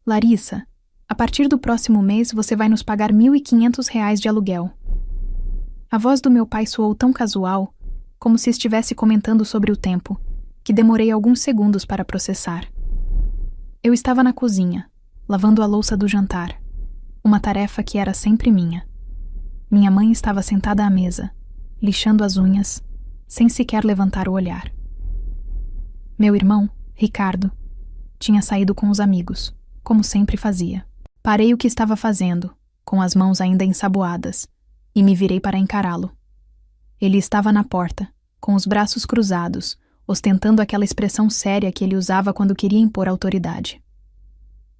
Larissa, a partir do próximo mês você vai nos pagar R$ 1.500 de aluguel. A voz do meu pai soou tão casual, como se estivesse comentando sobre o tempo, que demorei alguns segundos para processar. Eu estava na cozinha, lavando a louça do jantar, uma tarefa que era sempre minha. Minha mãe estava sentada à mesa, lixando as unhas, sem sequer levantar o olhar. Meu irmão, Ricardo, tinha saído com os amigos, como sempre fazia. Parei o que estava fazendo, com as mãos ainda ensaboadas, e me virei para encará-lo. Ele estava na porta, com os braços cruzados, ostentando aquela expressão séria que ele usava quando queria impor autoridade.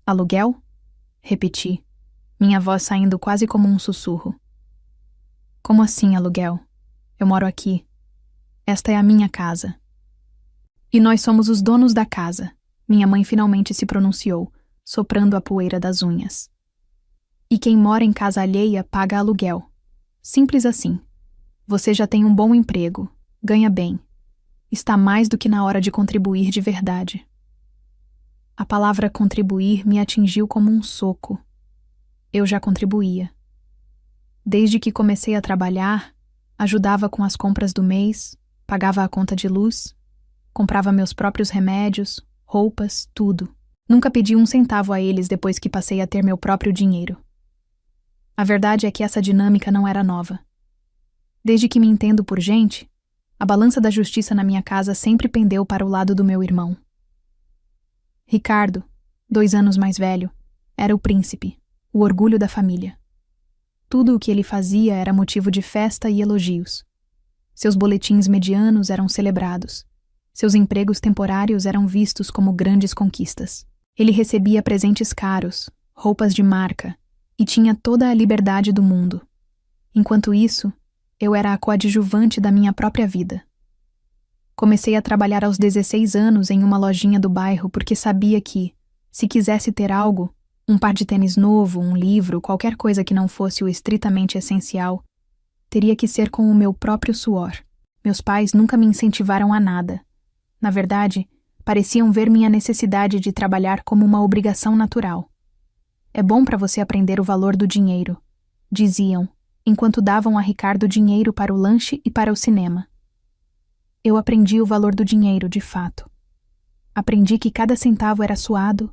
Aluguel? Repeti, minha voz saindo quase como um sussurro. Como assim, aluguel? Eu moro aqui. Esta é a minha casa. E nós somos os donos da casa, minha mãe finalmente se pronunciou, soprando a poeira das unhas. E quem mora em casa alheia paga aluguel. Simples assim. Você já tem um bom emprego, ganha bem. Está mais do que na hora de contribuir de verdade. A palavra contribuir me atingiu como um soco. Eu já contribuía. Desde que comecei a trabalhar, ajudava com as compras do mês, pagava a conta de luz, comprava meus próprios remédios, roupas, tudo. Nunca pedi um centavo a eles depois que passei a ter meu próprio dinheiro. A verdade é que essa dinâmica não era nova. Desde que me entendo por gente, a balança da justiça na minha casa sempre pendeu para o lado do meu irmão. Ricardo, 2 anos mais velho, era o príncipe, o orgulho da família. Tudo o que ele fazia era motivo de festa e elogios. Seus boletins medianos eram celebrados. Seus empregos temporários eram vistos como grandes conquistas. Ele recebia presentes caros, roupas de marca, e tinha toda a liberdade do mundo. Enquanto isso, eu era a coadjuvante da minha própria vida. Comecei a trabalhar aos 16 anos em uma lojinha do bairro porque sabia que, se quisesse ter algo, um par de tênis novo, um livro, qualquer coisa que não fosse o estritamente essencial, teria que ser com o meu próprio suor. Meus pais nunca me incentivaram a nada. Na verdade, pareciam ver minha necessidade de trabalhar como uma obrigação natural. É bom para você aprender o valor do dinheiro, diziam, enquanto davam a Ricardo dinheiro para o lanche e para o cinema. Eu aprendi o valor do dinheiro, de fato. Aprendi que cada centavo era suado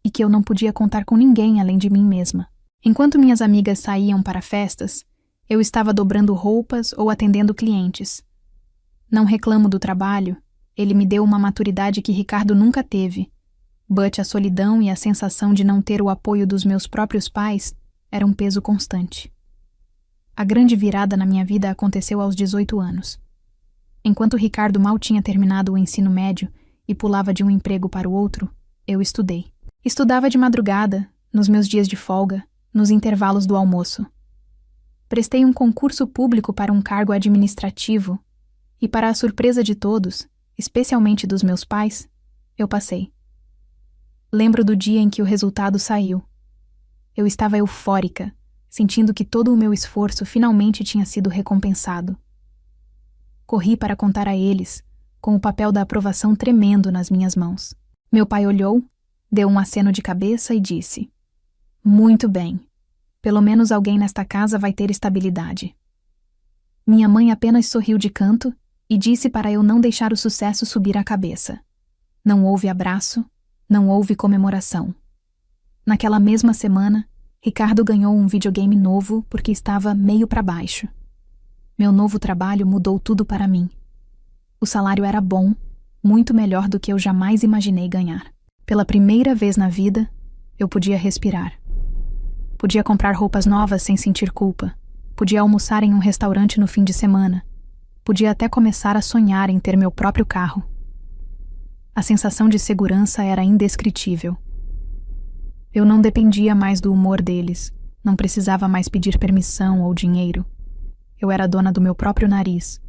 e que eu não podia contar com ninguém além de mim mesma. Enquanto minhas amigas saíam para festas, eu estava dobrando roupas ou atendendo clientes. Não reclamo do trabalho, ele me deu uma maturidade que Ricardo nunca teve, but a solidão e a sensação de não ter o apoio dos meus próprios pais era um peso constante. A grande virada na minha vida aconteceu aos 18 anos. Enquanto Ricardo mal tinha terminado o ensino médio e pulava de um emprego para o outro, eu estudei. Estudava de madrugada, nos meus dias de folga, nos intervalos do almoço. Prestei um concurso público para um cargo administrativo e, para a surpresa de todos, especialmente dos meus pais, eu passei. Lembro do dia em que o resultado saiu. Eu estava eufórica, sentindo que todo o meu esforço finalmente tinha sido recompensado. Corri para contar a eles, com o papel da aprovação tremendo nas minhas mãos. Meu pai olhou, deu um aceno de cabeça e disse: "Muito bem. Pelo menos alguém nesta casa vai ter estabilidade." Minha mãe apenas sorriu de canto e disse para eu não deixar o sucesso subir a cabeça. Não houve abraço, não houve comemoração. Naquela mesma semana, Ricardo ganhou um videogame novo porque estava meio para baixo. Meu novo trabalho mudou tudo para mim. O salário era bom, muito melhor do que eu jamais imaginei ganhar. Pela primeira vez na vida, eu podia respirar. Podia comprar roupas novas sem sentir culpa. Podia almoçar em um restaurante no fim de semana. Podia até começar a sonhar em ter meu próprio carro. A sensação de segurança era indescritível. Eu não dependia mais do humor deles, não precisava mais pedir permissão ou dinheiro. Eu era dona do meu próprio nariz,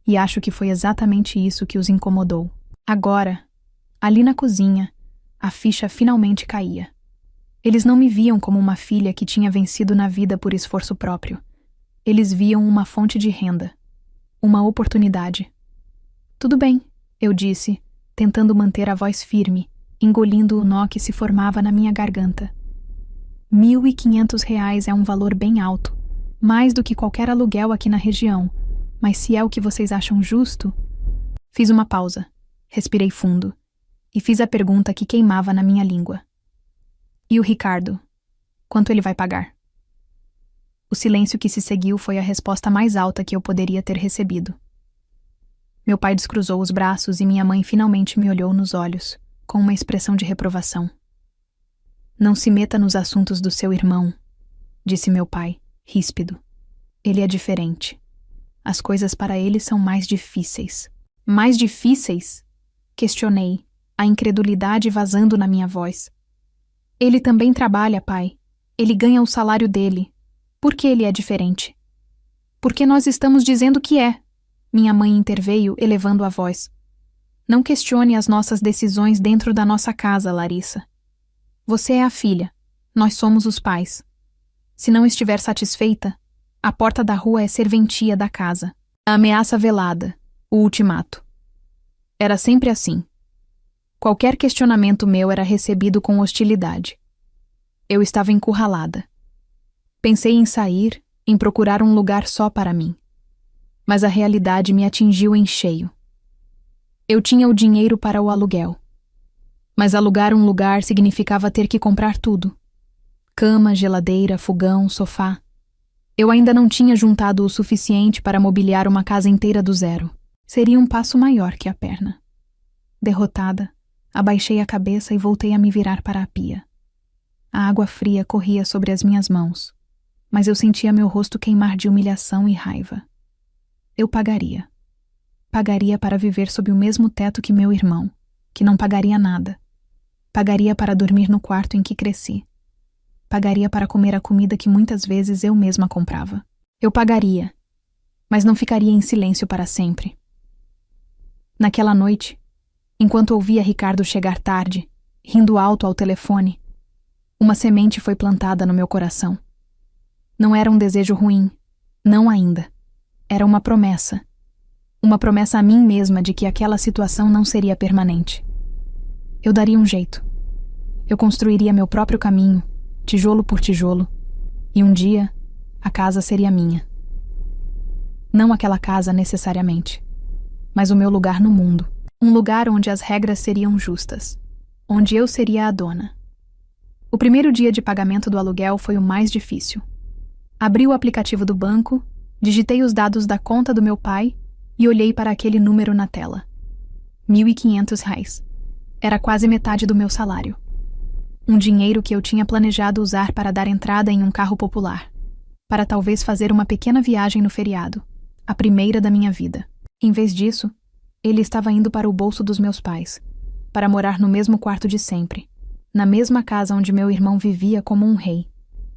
e acho que foi exatamente isso que os incomodou. Agora, ali na cozinha, a ficha finalmente caía. Eles não me viam como uma filha que tinha vencido na vida por esforço próprio. Eles viam uma fonte de renda, uma oportunidade. "Tudo bem", eu disse, tentando manter a voz firme, engolindo o nó que se formava na minha garganta. R$ 1.500 é um valor bem alto, mais do que qualquer aluguel aqui na região, mas se é o que vocês acham justo... Fiz uma pausa, respirei fundo e fiz a pergunta que queimava na minha língua. E o Ricardo? Quanto ele vai pagar? O silêncio que se seguiu foi a resposta mais alta que eu poderia ter recebido. Meu pai descruzou os braços e minha mãe finalmente me olhou nos olhos, com uma expressão de reprovação. Não se meta nos assuntos do seu irmão, disse meu pai, ríspido. Ele é diferente. As coisas para ele são mais difíceis. Mais difíceis? Questionei, a incredulidade vazando na minha voz. Ele também trabalha, pai. Ele ganha o salário dele. Por que ele é diferente? Porque nós estamos dizendo que é. Minha mãe interveio, elevando a voz. Não questione as nossas decisões dentro da nossa casa, Larissa. Você é a filha. Nós somos os pais. Se não estiver satisfeita, a porta da rua é serventia da casa. A ameaça velada. O ultimato. Era sempre assim. Qualquer questionamento meu era recebido com hostilidade. Eu estava encurralada. Pensei em sair, em procurar um lugar só para mim. Mas a realidade me atingiu em cheio. Eu tinha o dinheiro para o aluguel. Mas alugar um lugar significava ter que comprar tudo. Cama, geladeira, fogão, sofá. Eu ainda não tinha juntado o suficiente para mobiliar uma casa inteira do zero. Seria um passo maior que a perna. Derrotada, abaixei a cabeça e voltei a me virar para a pia. A água fria corria sobre as minhas mãos, mas eu sentia meu rosto queimar de humilhação e raiva. Eu pagaria. Pagaria para viver sob o mesmo teto que meu irmão, que não pagaria nada. Pagaria para dormir no quarto em que cresci. Pagaria para comer a comida que muitas vezes eu mesma comprava. Eu pagaria, mas não ficaria em silêncio para sempre. Naquela noite, enquanto ouvia Ricardo chegar tarde, rindo alto ao telefone, uma semente foi plantada no meu coração. Não era um desejo ruim, não ainda. Era uma promessa. Uma promessa a mim mesma de que aquela situação não seria permanente. Eu daria um jeito. Eu construiria meu próprio caminho, tijolo por tijolo, e um dia a casa seria minha. Não aquela casa necessariamente, mas o meu lugar no mundo. Um lugar onde as regras seriam justas, onde eu seria a dona. O primeiro dia de pagamento do aluguel foi o mais difícil. Abri o aplicativo do banco, digitei os dados da conta do meu pai e olhei para aquele número na tela. R$ 1.500. Era quase metade do meu salário. Um dinheiro que eu tinha planejado usar para dar entrada em um carro popular, para talvez fazer uma pequena viagem no feriado, a primeira da minha vida. Em vez disso, ele estava indo para o bolso dos meus pais, para morar no mesmo quarto de sempre, na mesma casa onde meu irmão vivia como um rei,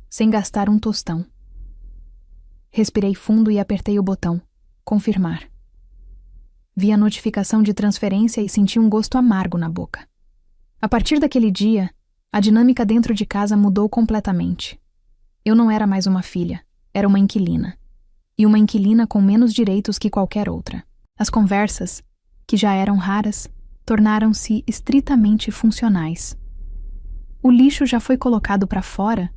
sem gastar um tostão. Respirei fundo e apertei o botão, confirmar. Vi a notificação de transferência e senti um gosto amargo na boca. A partir daquele dia, a dinâmica dentro de casa mudou completamente. Eu não era mais uma filha, era uma inquilina. E uma inquilina com menos direitos que qualquer outra. As conversas, que já eram raras, tornaram-se estritamente funcionais. O lixo já foi colocado para fora?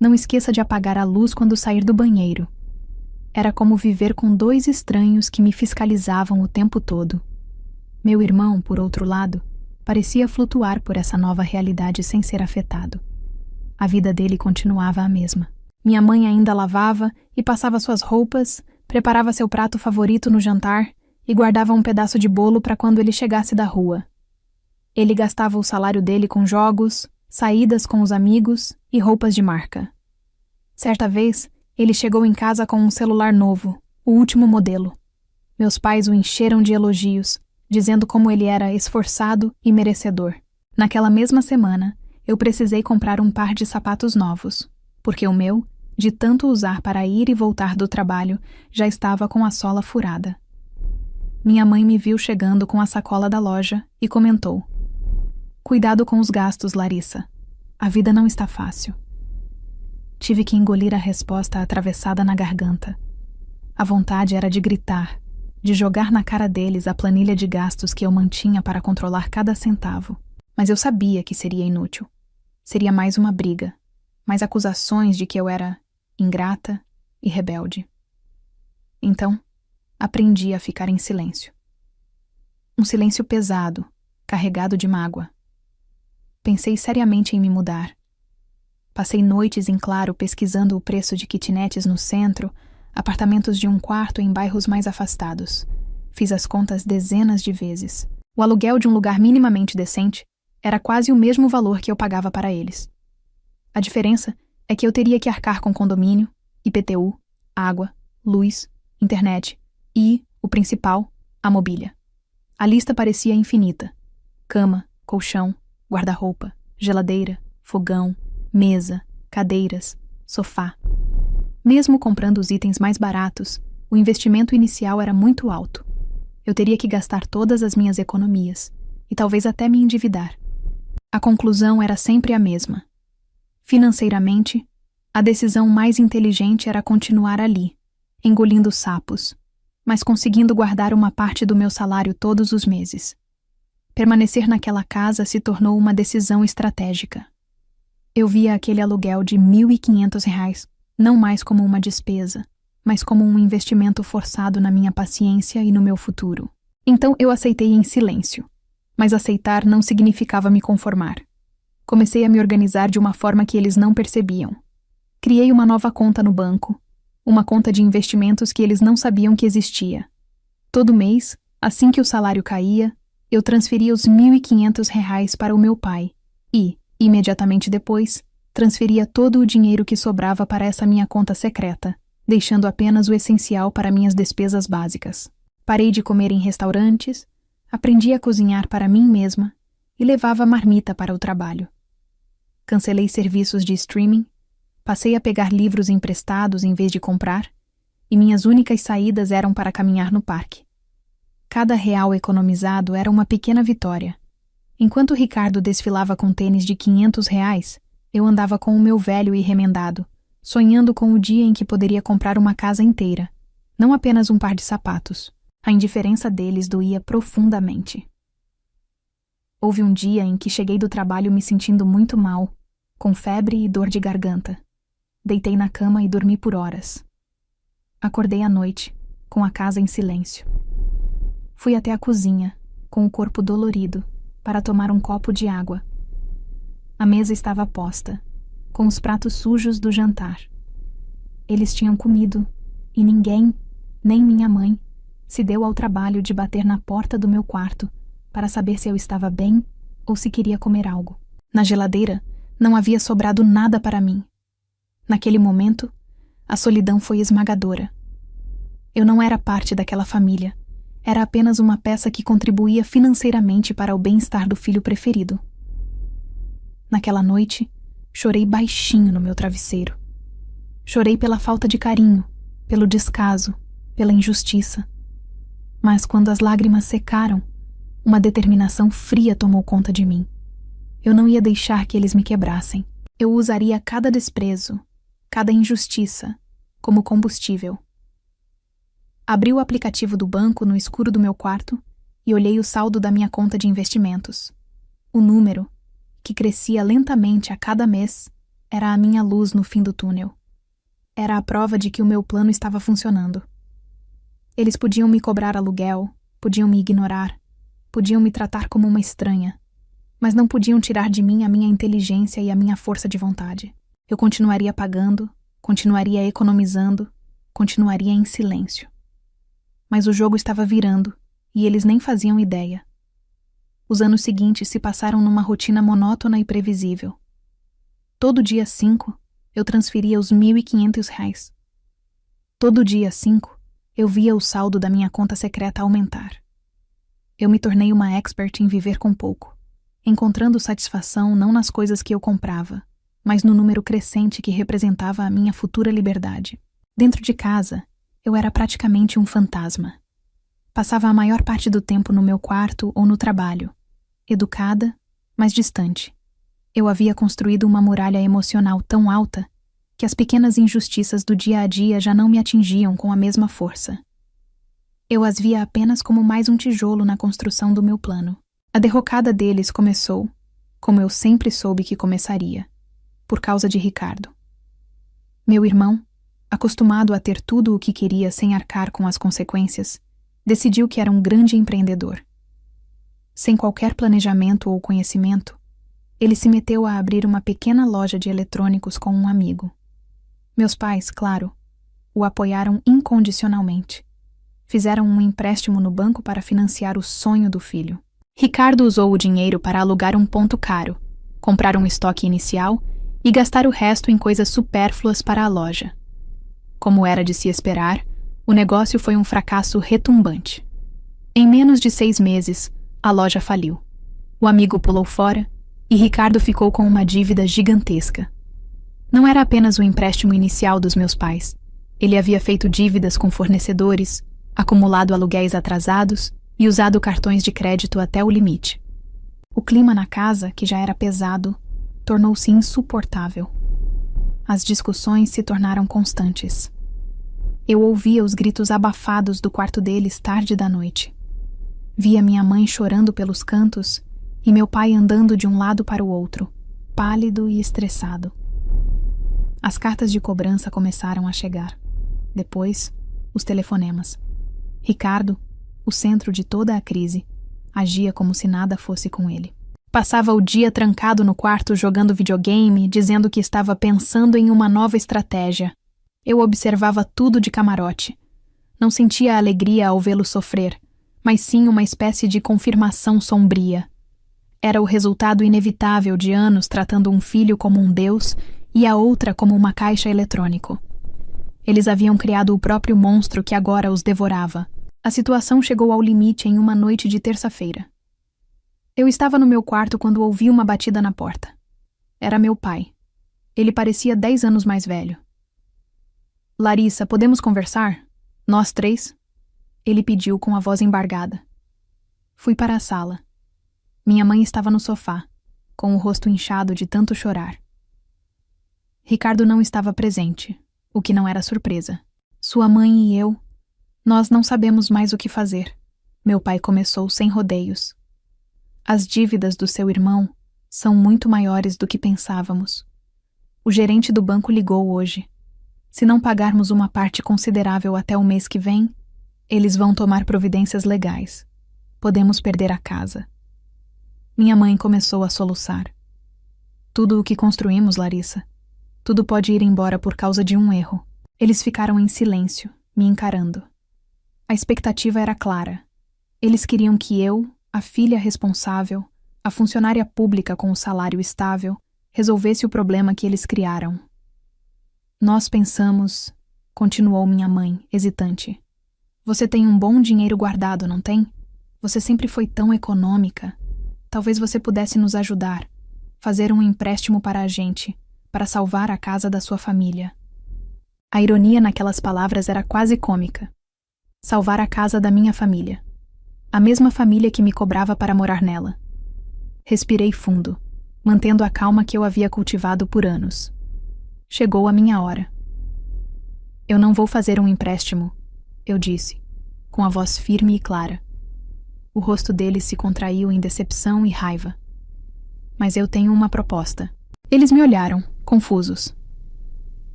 Não esqueça de apagar a luz quando sair do banheiro. Era como viver com dois estranhos que me fiscalizavam o tempo todo. Meu irmão, por outro lado, parecia flutuar por essa nova realidade sem ser afetado. A vida dele continuava a mesma. Minha mãe ainda lavava e passava suas roupas, preparava seu prato favorito no jantar e guardava um pedaço de bolo para quando ele chegasse da rua. Ele gastava o salário dele com jogos, saídas com os amigos e roupas de marca. Certa vez, ele chegou em casa com um celular novo, o último modelo. Meus pais o encheram de elogios, dizendo como ele era esforçado e merecedor. Naquela mesma semana, eu precisei comprar um par de sapatos novos, porque o meu, de tanto usar para ir e voltar do trabalho, já estava com a sola furada. Minha mãe me viu chegando com a sacola da loja e comentou: "Cuidado com os gastos, Larissa. A vida não está fácil." Tive que engolir a resposta atravessada na garganta. A vontade era de gritar, de jogar na cara deles a planilha de gastos que eu mantinha para controlar cada centavo. Mas eu sabia que seria inútil. Seria mais uma briga, mais acusações de que eu era ingrata e rebelde. Então, aprendi a ficar em silêncio. Um silêncio pesado, carregado de mágoa. Pensei seriamente em me mudar. Passei noites em claro pesquisando o preço de kitnetes no centro, apartamentos de um quarto em bairros mais afastados. Fiz as contas dezenas de vezes. O aluguel de um lugar minimamente decente era quase o mesmo valor que eu pagava para eles. A diferença é que eu teria que arcar com condomínio, IPTU, água, luz, internet e, o principal, a mobília. A lista parecia infinita. Cama, colchão, guarda-roupa, geladeira, fogão, mesa, cadeiras, sofá. Mesmo comprando os itens mais baratos, o investimento inicial era muito alto. Eu teria que gastar todas as minhas economias e talvez até me endividar. A conclusão era sempre a mesma. Financeiramente, a decisão mais inteligente era continuar ali, engolindo sapos, mas conseguindo guardar uma parte do meu salário todos os meses. Permanecer naquela casa se tornou uma decisão estratégica. Eu via aquele aluguel de R$ 1.500 não mais como uma despesa, mas como um investimento forçado na minha paciência e no meu futuro. Então eu aceitei em silêncio, mas aceitar não significava me conformar. Comecei a me organizar de uma forma que eles não percebiam. Criei uma nova conta no banco, uma conta de investimentos que eles não sabiam que existia. Todo mês, assim que o salário caía, eu transferia os R$ 1.500 para o meu pai e, imediatamente depois, transferia todo o dinheiro que sobrava para essa minha conta secreta, deixando apenas o essencial para minhas despesas básicas. Parei de comer em restaurantes, aprendi a cozinhar para mim mesma e levava marmita para o trabalho. Cancelei serviços de streaming, passei a pegar livros emprestados em vez de comprar, e minhas únicas saídas eram para caminhar no parque. Cada real economizado era uma pequena vitória. Enquanto Ricardo desfilava com tênis de R$ 500, eu andava com o meu velho e remendado, sonhando com o dia em que poderia comprar uma casa inteira, não apenas um par de sapatos. A indiferença deles doía profundamente. Houve um dia em que cheguei do trabalho me sentindo muito mal, com febre e dor de garganta. Deitei na cama e dormi por horas. Acordei à noite, com a casa em silêncio. Fui até a cozinha, com o corpo dolorido, para tomar um copo de água. A mesa estava posta, com os pratos sujos do jantar. Eles tinham comido, e ninguém, nem minha mãe, se deu ao trabalho de bater na porta do meu quarto para saber se eu estava bem ou se queria comer algo. Na geladeira, não havia sobrado nada para mim. Naquele momento, a solidão foi esmagadora. Eu não era parte daquela família. Era apenas uma peça que contribuía financeiramente para o bem-estar do filho preferido. Naquela noite, chorei baixinho no meu travesseiro. Chorei pela falta de carinho, pelo descaso, pela injustiça. Mas quando as lágrimas secaram, uma determinação fria tomou conta de mim. Eu não ia deixar que eles me quebrassem. Eu usaria cada desprezo, cada injustiça, como combustível. Abri o aplicativo do banco no escuro do meu quarto e olhei o saldo da minha conta de investimentos. O número, que crescia lentamente a cada mês, era a minha luz no fim do túnel. Era a prova de que o meu plano estava funcionando. Eles podiam me cobrar aluguel, podiam me ignorar, podiam me tratar como uma estranha, mas não podiam tirar de mim a minha inteligência e a minha força de vontade. Eu continuaria pagando, continuaria economizando, continuaria em silêncio. Mas o jogo estava virando, e eles nem faziam ideia. Os anos seguintes se passaram numa rotina monótona e previsível. Todo dia 5, eu transferia os R$ 1.500. Todo dia 5, eu via o saldo da minha conta secreta aumentar. Eu me tornei uma expert em viver com pouco, encontrando satisfação não nas coisas que eu comprava, mas no número crescente que representava a minha futura liberdade. Dentro de casa, eu era praticamente um fantasma. Passava a maior parte do tempo no meu quarto ou no trabalho, educada, mas distante. Eu havia construído uma muralha emocional tão alta que as pequenas injustiças do dia a dia já não me atingiam com a mesma força. Eu as via apenas como mais um tijolo na construção do meu plano. A derrocada deles começou como eu sempre soube que começaria, por causa de Ricardo. Meu irmão, acostumado a ter tudo o que queria sem arcar com as consequências, decidiu que era um grande empreendedor. Sem qualquer planejamento ou conhecimento, ele se meteu a abrir uma pequena loja de eletrônicos com um amigo. Meus pais, claro, o apoiaram incondicionalmente. Fizeram um empréstimo no banco para financiar o sonho do filho. Ricardo usou o dinheiro para alugar um ponto caro, comprar um estoque inicial e gastar o resto em coisas supérfluas para a loja. Como era de se esperar, o negócio foi um fracasso retumbante. Em menos de 6 meses, a loja faliu. O amigo pulou fora e Ricardo ficou com uma dívida gigantesca. Não era apenas o empréstimo inicial dos meus pais. Ele havia feito dívidas com fornecedores, acumulado aluguéis atrasados e usado cartões de crédito até o limite. O clima na casa, que já era pesado, tornou-se insuportável. As discussões se tornaram constantes. Eu ouvia os gritos abafados do quarto deles tarde da noite. Via minha mãe chorando pelos cantos e meu pai andando de um lado para o outro, pálido e estressado. As cartas de cobrança começaram a chegar. Depois, os telefonemas. Ricardo, o centro de toda a crise, agia como se nada fosse com ele. Passava o dia trancado no quarto jogando videogame, dizendo que estava pensando em uma nova estratégia. Eu observava tudo de camarote. Não sentia alegria ao vê-lo sofrer, mas sim uma espécie de confirmação sombria. Era o resultado inevitável de anos tratando um filho como um deus e a outra como uma caixa eletrônico. Eles haviam criado o próprio monstro que agora os devorava. A situação chegou ao limite em uma noite de terça-feira. Eu estava no meu quarto quando ouvi uma batida na porta. Era meu pai. Ele parecia 10 anos mais velho. Larissa, podemos conversar? Nós 3? Ele pediu com a voz embargada. Fui para a sala. Minha mãe estava no sofá, com o rosto inchado de tanto chorar. Ricardo não estava presente, o que não era surpresa. Sua mãe e eu, nós não sabemos mais o que fazer. Meu pai começou sem rodeios. As dívidas do seu irmão são muito maiores do que pensávamos. O gerente do banco ligou hoje. Se não pagarmos uma parte considerável até o mês que vem, eles vão tomar providências legais. Podemos perder a casa. Minha mãe começou a soluçar. Tudo o que construímos, Larissa. Tudo pode ir embora por causa de um erro. Eles ficaram em silêncio, me encarando. A expectativa era clara. Eles queriam que eu, a filha responsável, a funcionária pública com o salário estável, resolvesse o problema que eles criaram. Nós pensamos, continuou minha mãe, hesitante. Você tem um bom dinheiro guardado, não tem? Você sempre foi tão econômica. Talvez você pudesse nos ajudar, fazer um empréstimo para a gente, para salvar a casa da sua família. A ironia naquelas palavras era quase cômica. Salvar a casa da minha família. A mesma família que me cobrava para morar nela. Respirei fundo, mantendo a calma que eu havia cultivado por anos. Chegou a minha hora. Eu não vou fazer um empréstimo, eu disse, com a voz firme e clara. O rosto dele se contraiu em decepção e raiva. Mas eu tenho uma proposta. Eles me olharam, confusos.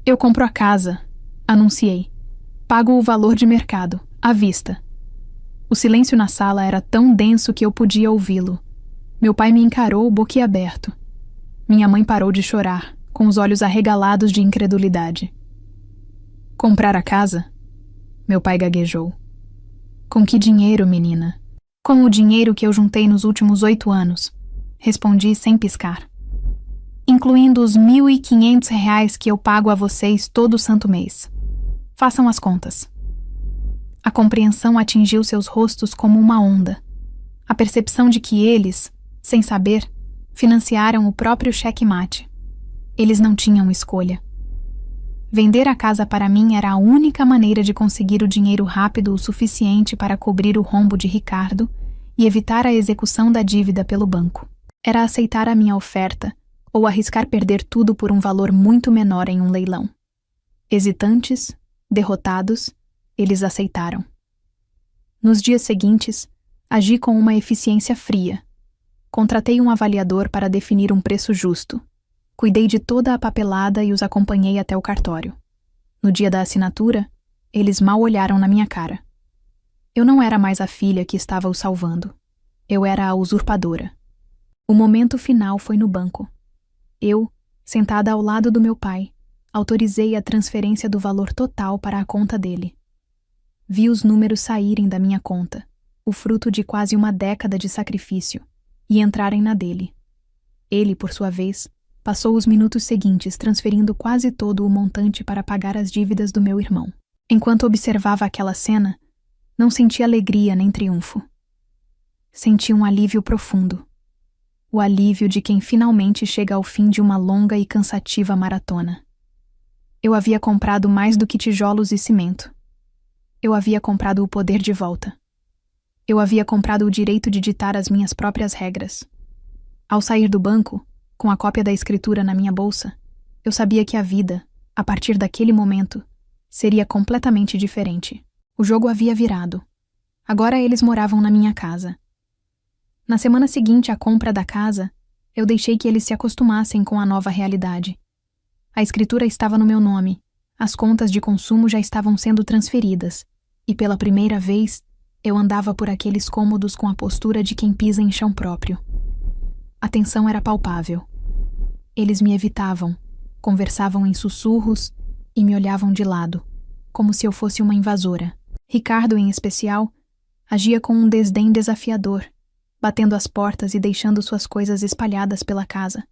Eu compro a casa, anunciei. Pago o valor de mercado, à vista. O silêncio na sala era tão denso que eu podia ouvi-lo. Meu pai me encarou boquiaberto. Minha mãe parou de chorar, com os olhos arregalados de incredulidade. Comprar a casa? Meu pai gaguejou. Com que dinheiro, menina? Com o dinheiro que eu juntei nos últimos 8 anos, respondi sem piscar. Incluindo os R$ 1.500 que eu pago a vocês todo santo mês. Façam as contas. A compreensão atingiu seus rostos como uma onda. A percepção de que eles, sem saber, financiaram o próprio checkmate. Eles não tinham escolha. Vender a casa para mim era a única maneira de conseguir o dinheiro rápido o suficiente para cobrir o rombo de Ricardo e evitar a execução da dívida pelo banco. Era aceitar a minha oferta ou arriscar perder tudo por um valor muito menor em um leilão. Hesitantes, derrotados, eles aceitaram. Nos dias seguintes, agi com uma eficiência fria. Contratei um avaliador para definir um preço justo. Cuidei de toda a papelada e os acompanhei até o cartório. No dia da assinatura, eles mal olharam na minha cara. Eu não era mais a filha que estava o salvando. Eu era a usurpadora. O momento final foi no banco. Eu, sentada ao lado do meu pai, autorizei a transferência do valor total para a conta dele. Vi os números saírem da minha conta, o fruto de quase uma década de sacrifício, e entrarem na dele. Ele, por sua vez, passou os minutos seguintes transferindo quase todo o montante para pagar as dívidas do meu irmão. Enquanto observava aquela cena, não senti alegria nem triunfo. Senti um alívio profundo. O alívio de quem finalmente chega ao fim de uma longa e cansativa maratona. Eu havia comprado mais do que tijolos e cimento. Eu havia comprado o poder de volta. Eu havia comprado o direito de ditar as minhas próprias regras. Ao sair do banco, com a cópia da escritura na minha bolsa, eu sabia que a vida, a partir daquele momento, seria completamente diferente. O jogo havia virado. Agora eles moravam na minha casa. Na semana seguinte à compra da casa, eu deixei que eles se acostumassem com a nova realidade. A escritura estava no meu nome, as contas de consumo já estavam sendo transferidas, e pela primeira vez, eu andava por aqueles cômodos com a postura de quem pisa em chão próprio. A tensão era palpável. Eles me evitavam, conversavam em sussurros e me olhavam de lado, como se eu fosse uma invasora. Ricardo, em especial, agia com um desdém desafiador, batendo as portas e deixando suas coisas espalhadas pela casa,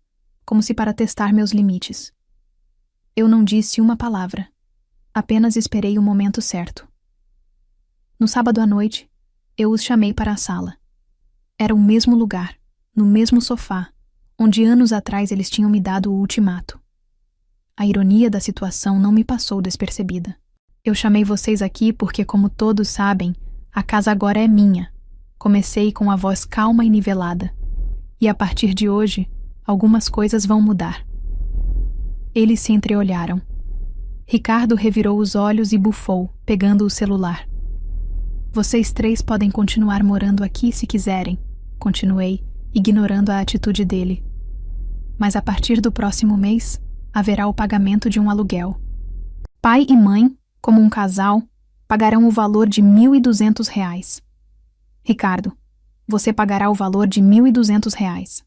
como se para testar meus limites. Eu não disse uma palavra, apenas esperei o momento certo. No sábado à noite, eu os chamei para a sala. Era o mesmo lugar, no mesmo sofá, onde anos atrás eles tinham me dado o ultimato. A ironia da situação não me passou despercebida. Eu chamei vocês aqui porque, como todos sabem, a casa agora é minha. Comecei com a voz calma e nivelada. E a partir de hoje, algumas coisas vão mudar. Eles se entreolharam. Ricardo revirou os olhos e bufou, pegando o celular. Vocês três podem continuar morando aqui se quiserem, continuei, ignorando a atitude dele. Mas a partir do próximo mês, haverá o pagamento de um aluguel. Pai e mãe, como um casal, pagarão o valor de R$ 1.200. Ricardo, você pagará o valor de R$ 1.200.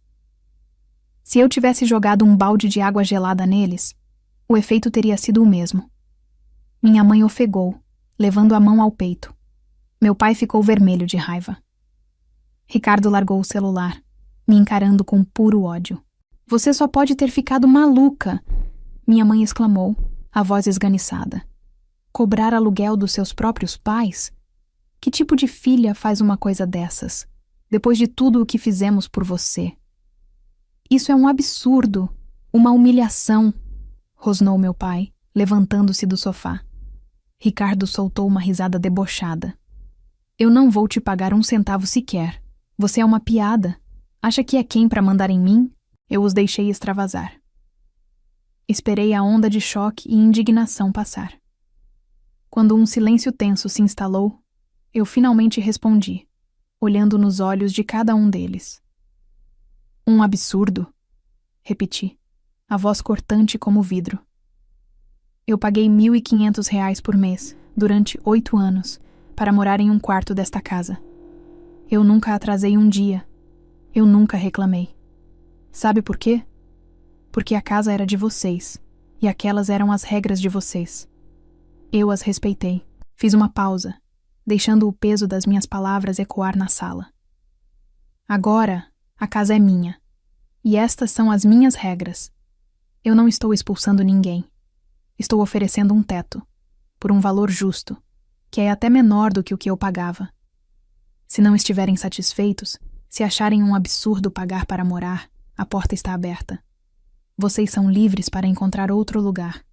Se eu tivesse jogado um balde de água gelada neles, o efeito teria sido o mesmo. Minha mãe ofegou, levando a mão ao peito. Meu pai ficou vermelho de raiva. Ricardo largou o celular, me encarando com puro ódio. Você só pode ter ficado maluca, minha mãe exclamou, a voz esganiçada. Cobrar aluguel dos seus próprios pais? Que tipo de filha faz uma coisa dessas, depois de tudo o que fizemos por você? Isso é um absurdo, uma humilhação, rosnou meu pai, levantando-se do sofá. Ricardo soltou uma risada debochada. Eu não vou te pagar um centavo sequer. Você é uma piada. Acha que é quem para mandar em mim? Eu os deixei extravasar. Esperei a onda de choque e indignação passar. Quando um silêncio tenso se instalou, eu finalmente respondi, olhando nos olhos de cada um deles. Um absurdo, repeti, a voz cortante como vidro. Eu paguei R$ 1.500 por mês, durante 8 anos, para morar em um quarto desta casa. Eu nunca atrasei um dia. Eu nunca reclamei. Sabe por quê? Porque a casa era de vocês, e aquelas eram as regras de vocês. Eu as respeitei. Fiz uma pausa, deixando o peso das minhas palavras ecoar na sala. Agora, a casa é minha, e estas são as minhas regras. Eu não estou expulsando ninguém. Estou oferecendo um teto, por um valor justo, que é até menor do que o que eu pagava. Se não estiverem satisfeitos, se acharem um absurdo pagar para morar, a porta está aberta. Vocês são livres para encontrar outro lugar.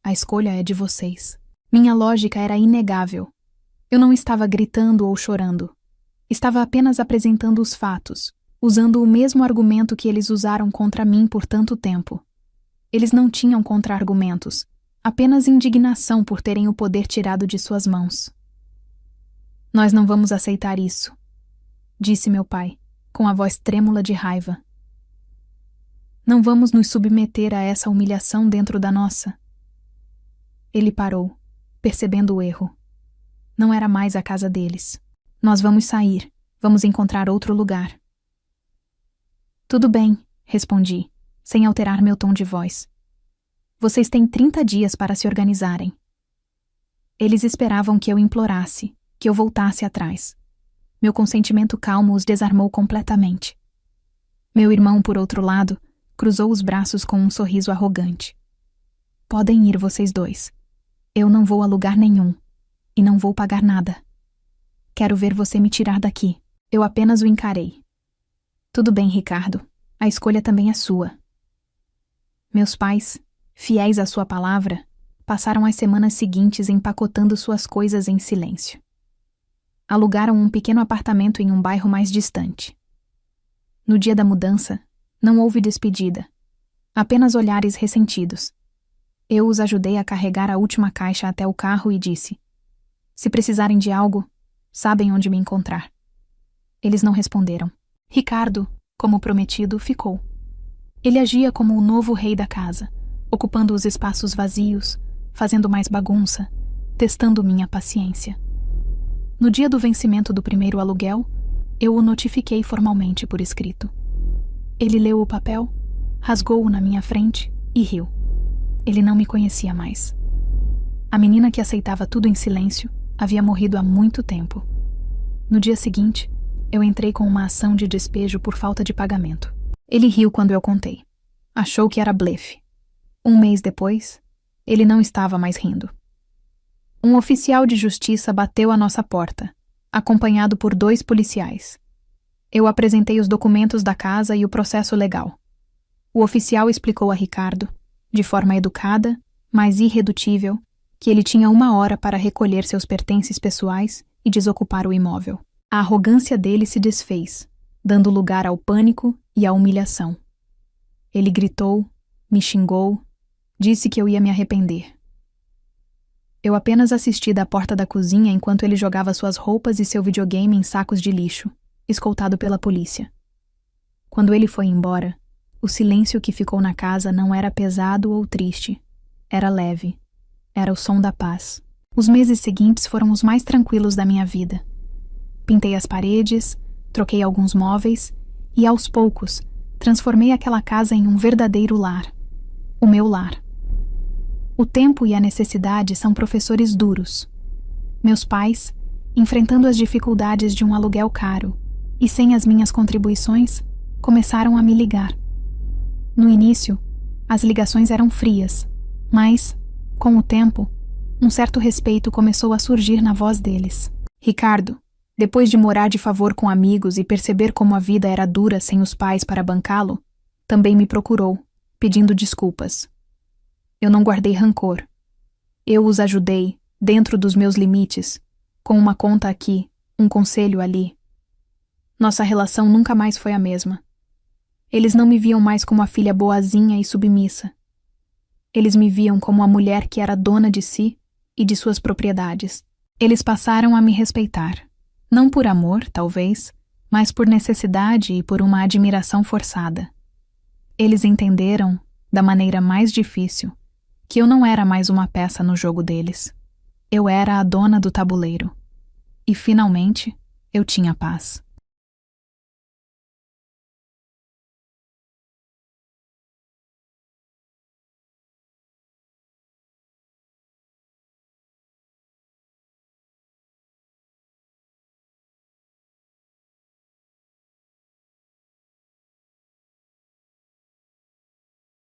A escolha é de vocês. Minha lógica era inegável. Eu não estava gritando ou chorando. Estava apenas apresentando os fatos, usando o mesmo argumento que eles usaram contra mim por tanto tempo. Eles não tinham contra-argumentos, apenas indignação por terem o poder tirado de suas mãos. Nós não vamos aceitar isso, disse meu pai, com a voz trêmula de raiva. Não vamos nos submeter a essa humilhação dentro da nossa. Ele parou, percebendo o erro. Não era mais a casa deles. Nós vamos sair, vamos encontrar outro lugar. Tudo bem, respondi, sem alterar meu tom de voz. Vocês têm 30 dias para se organizarem. Eles esperavam que eu implorasse, que eu voltasse atrás. Meu consentimento calmo os desarmou completamente. Meu irmão, por outro lado, cruzou os braços com um sorriso arrogante. Podem ir vocês dois. Eu não vou a lugar nenhum. E não vou pagar nada. Quero ver você me tirar daqui. Eu apenas o encarei. Tudo bem, Ricardo. A escolha também é sua. Meus pais, fiéis à sua palavra, passaram as semanas seguintes empacotando suas coisas em silêncio. Alugaram um pequeno apartamento em um bairro mais distante. No dia da mudança, não houve despedida. Apenas olhares ressentidos. Eu os ajudei a carregar a última caixa até o carro e disse: se precisarem de algo, sabem onde me encontrar. Eles não responderam. Ricardo, como prometido, ficou. Ele agia como o novo rei da casa, ocupando os espaços vazios, fazendo mais bagunça, testando minha paciência. No dia do vencimento do primeiro aluguel, eu o notifiquei formalmente por escrito. Ele leu o papel, rasgou-o na minha frente e riu. Ele não me conhecia mais. A menina que aceitava tudo em silêncio havia morrido há muito tempo. No dia seguinte, eu entrei com uma ação de despejo por falta de pagamento. Ele riu quando eu contei. Achou que era blefe. Um mês depois, ele não estava mais rindo. Um oficial de justiça bateu à nossa porta, acompanhado por 2 policiais. Eu apresentei os documentos da casa e o processo legal. O oficial explicou a Ricardo, de forma educada, mas irredutível, que ele tinha 1 hora para recolher seus pertences pessoais e desocupar o imóvel. A arrogância dele se desfez, dando lugar ao pânico e à humilhação. Ele gritou, me xingou, disse que eu ia me arrepender. Eu apenas assisti da porta da cozinha enquanto ele jogava suas roupas e seu videogame em sacos de lixo, escoltado pela polícia. Quando ele foi embora, o silêncio que ficou na casa não era pesado ou triste, era leve. Era o som da paz. Os meses seguintes foram os mais tranquilos da minha vida. Pintei as paredes, troquei alguns móveis e, aos poucos, transformei aquela casa em um verdadeiro lar. O meu lar. O tempo e a necessidade são professores duros. Meus pais, enfrentando as dificuldades de um aluguel caro e sem as minhas contribuições, começaram a me ligar. No início, as ligações eram frias, mas, com o tempo, um certo respeito começou a surgir na voz deles. Ricardo, depois de morar de favor com amigos e perceber como a vida era dura sem os pais para bancá-lo, também me procurou, pedindo desculpas. Eu não guardei rancor. Eu os ajudei, dentro dos meus limites, com uma conta aqui, um conselho ali. Nossa relação nunca mais foi a mesma. Eles não me viam mais como a filha boazinha e submissa. Eles me viam como a mulher que era dona de si e de suas propriedades. Eles passaram a me respeitar. Não por amor, talvez, mas por necessidade e por uma admiração forçada. Eles entenderam, da maneira mais difícil, que eu não era mais uma peça no jogo deles. Eu era a dona do tabuleiro. E, finalmente, eu tinha paz.